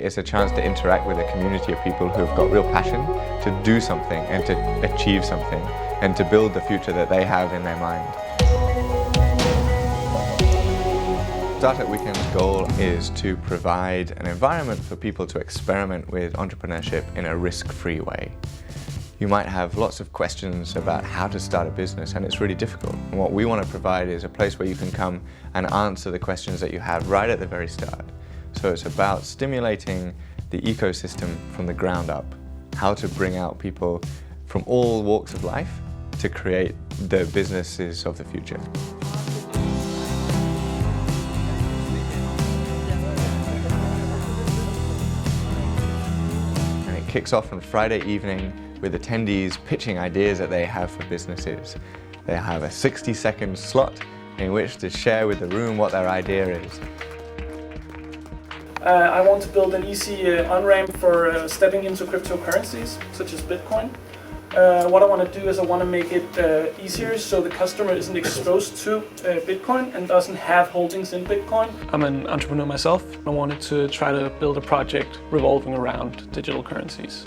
It's a chance to interact with a community of people who have got real passion to do something and to achieve something and to build the future that they have in their mind. Startup Weekend's goal is to provide an environment for people to experiment with entrepreneurship in a risk-free way. You might have lots of questions about how to start a business, and it's really difficult. And what we want to provide is a place where you can come and answer the questions that you have right at the very start. So it's about stimulating the ecosystem from the ground up, how to bring out people from all walks of life to create the businesses of the future. Kicks off on Friday evening with attendees pitching ideas that they have for businesses. They have a 60-second slot in which to share with the room what their idea is. I want to build an easy on-ramp for stepping into cryptocurrencies, such as Bitcoin. What I want to do is I want to make it easier so the customer isn't exposed to Bitcoin and doesn't have holdings in Bitcoin. I'm an entrepreneur myself. I wanted to try to build a project revolving around digital currencies.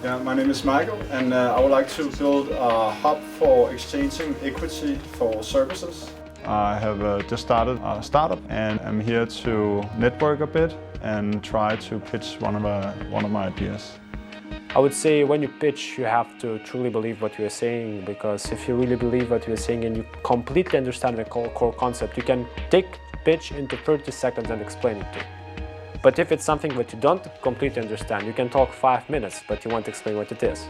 Yeah, my name is Michael, and I would like to build a hub for exchanging equity for services. I have just started a startup, and I'm here to network a bit and try to pitch one of my ideas. I would say when you pitch, you have to truly believe what you're saying, because if you really believe what you're saying and you completely understand the core concept, you can take pitch into 30 seconds and explain it to you. But if it's something that you don't completely understand, you can talk 5 minutes, but you won't explain what it is.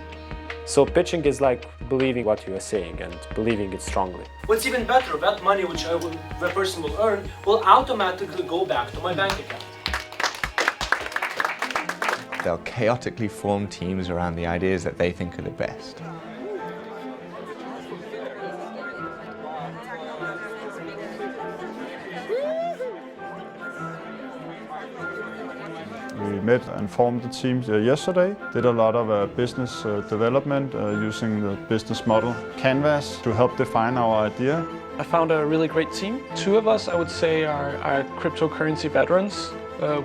So pitching is like believing what you are saying and believing it strongly. What's even better, that money which the person will earn will automatically go back to my bank account. They'll chaotically form teams around the ideas that they think are the best. We met and formed the team yesterday, did a lot of business development using the business model Canvas to help define our idea. I found a really great team. 2 of us, I would say, are cryptocurrency veterans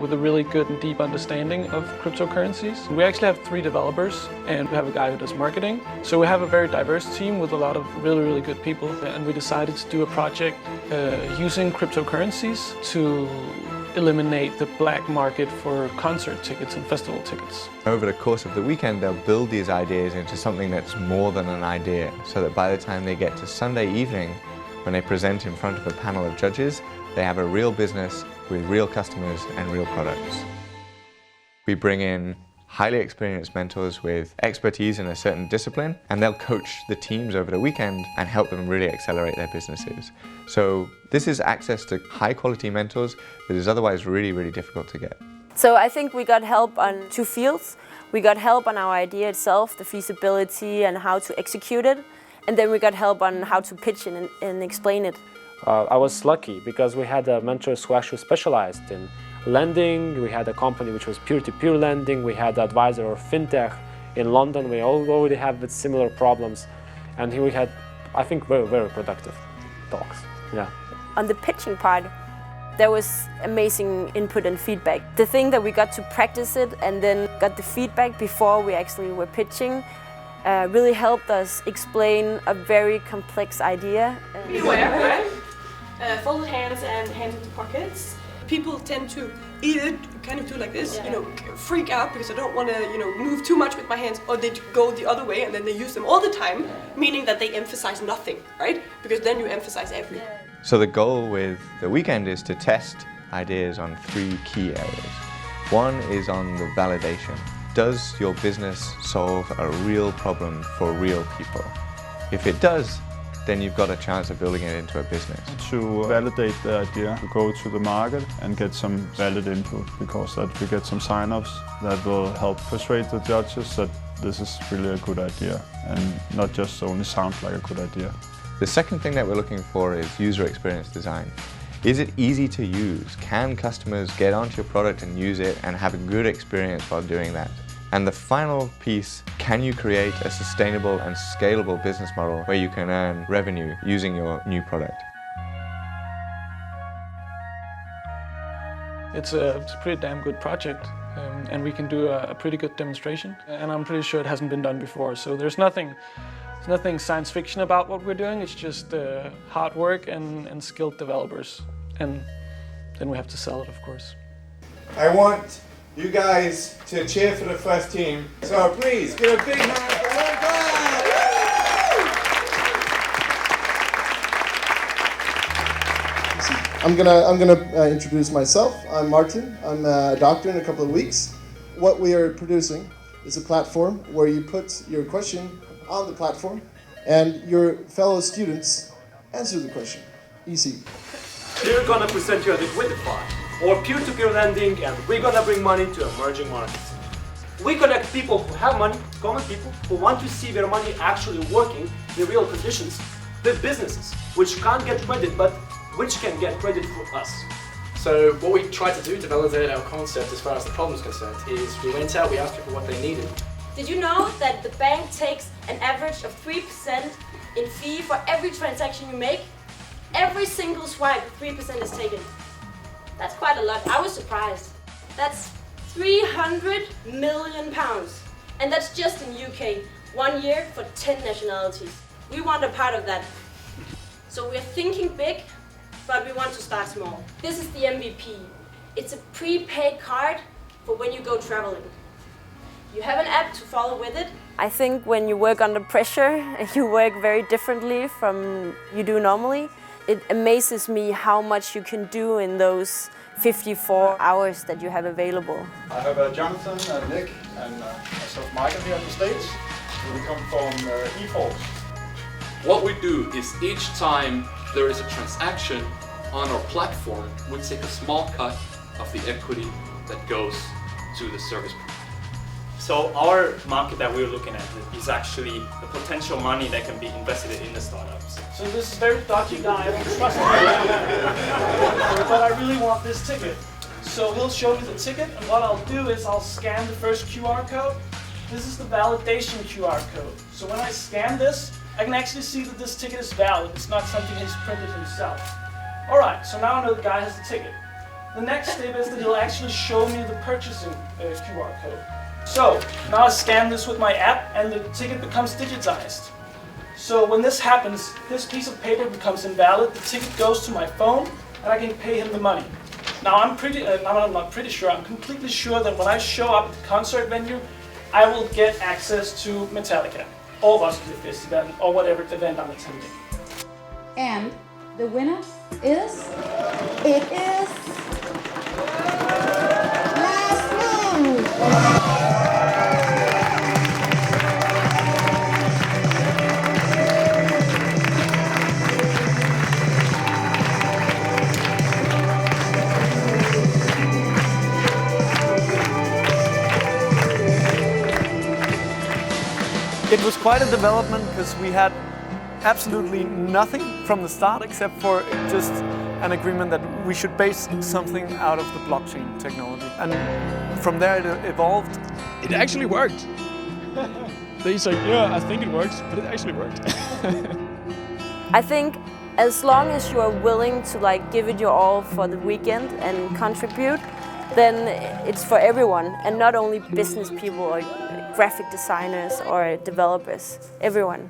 with a really good and deep understanding of cryptocurrencies. We actually have 3 developers, and we have a guy who does marketing. So we have a very diverse team with a lot of really good people, and we decided to do a project using cryptocurrencies to eliminate the black market for concert tickets and festival tickets. Over the course of the weekend, they'll build these ideas into something that's more than an idea, so that by the time they get to Sunday evening, when they present in front of a panel of judges, they have a real business with real customers and real products. We bring in highly experienced mentors with expertise in a certain discipline, and they'll coach the teams over the weekend and help them really accelerate their businesses. So this is access to high quality mentors that is otherwise really difficult to get. So I think we got help on 2 fields. We got help on our idea itself, the feasibility and how to execute it. And then we got help on how to pitch it and explain it. I was lucky because we had mentors who actually specialized in lending. We had a company which was peer-to-peer lending. We had an advisor of fintech in London. We already have similar problems. And here we had, I think, very productive talks. Yeah. On the pitching part, there was amazing input and feedback. The thing that we got to practice it and then got the feedback before we actually were pitching really helped us explain a very complex idea. Beware, folded hands and hands into pockets. People tend to either kind of do like this, freak out because I don't want to, move too much with my hands, or they go the other way and then they use them all the time, meaning that they emphasize nothing, right? Because then you emphasize everything. So the goal with the weekend is to test ideas on 3 key areas. One is on the validation. Does your business solve a real problem for real people? If it does, then you've got a chance of building it into a business. To validate the idea, to go to the market and get some valid input, because that we get some sign-offs that will help persuade the judges that this is really a good idea and not just only sounds like a good idea. The second thing that we're looking for is user experience design. Is it easy to use? Can customers get onto your product and use it and have a good experience while doing that? And the final piece, can you create a sustainable and scalable business model where you can earn revenue using your new product? it's a pretty damn good project. And we can do a pretty good demonstration. And I'm pretty sure it hasn't been done before. So there's nothing science fiction about what we're doing. It's just hard work and skilled developers. And then we have to sell it, of course. I want you guys to cheer for the first team. So please give a big hand for OneCloud! I'm gonna introduce myself. I'm Martin. I'm a doctor in a couple of weeks. What we are producing is a platform where you put your question on the platform and your fellow students answer the question. Easy. We're gonna present you a Liquidify, or peer-to-peer lending, and we're gonna bring money to emerging markets. We connect people who have money, common people, who want to see their money actually working in real conditions, with businesses which can't get credit, but which can get credit for us. So what we tried to do to validate our concept as far as the problem is concerned is we went out, we asked people what they needed. Did you know that the bank takes an average of 3% in fee for every transaction you make? Every single swipe, 3% is taken. That's quite a lot. I was surprised. That's 300 million pounds. And that's just in UK. 1 year for 10 nationalities. We want a part of that. So we're thinking big, but we want to start small. This is the MVP. It's a prepaid card for when you go traveling. You have an app to follow with it. I think when you work under pressure, you work very differently from you do normally. It amazes me how much you can do in those 54 hours that you have available. I have Jonathan and Nick and myself, Michael, here on the stage. We come from eForce. What we do is each time there is a transaction on our platform, we take a small cut of the equity that goes to the service provider. So our market that we're looking at is actually the potential money that can be invested in the startups. So this is very dodgy guy, I don't trust him. But I really want this ticket. So he'll show me the ticket, and what I'll do is I'll scan the first QR code. This is the validation QR code. So when I scan this, I can actually see that this ticket is valid. It's not something he's printed himself. Alright, so now I know the guy has the ticket. The next step is that he'll actually show me the purchasing QR code. So, now I scan this with my app and the ticket becomes digitized. So when this happens, this piece of paper becomes invalid, the ticket goes to my phone, and I can pay him the money. Now I'm completely sure that when I show up at the concert venue, I will get access to Metallica, or Roskilde Festival, or whatever event I'm attending. And the winner is... It is... Last Move! It was quite a development because we had absolutely nothing from the start except for just an agreement that we should base something out of the blockchain technology. And from there it evolved. It actually worked. They say, yeah, I think it works, but it actually worked. I think as long as you are willing to give it your all for the weekend and contribute, then it's for everyone, and not only business people or graphic designers or developers, everyone.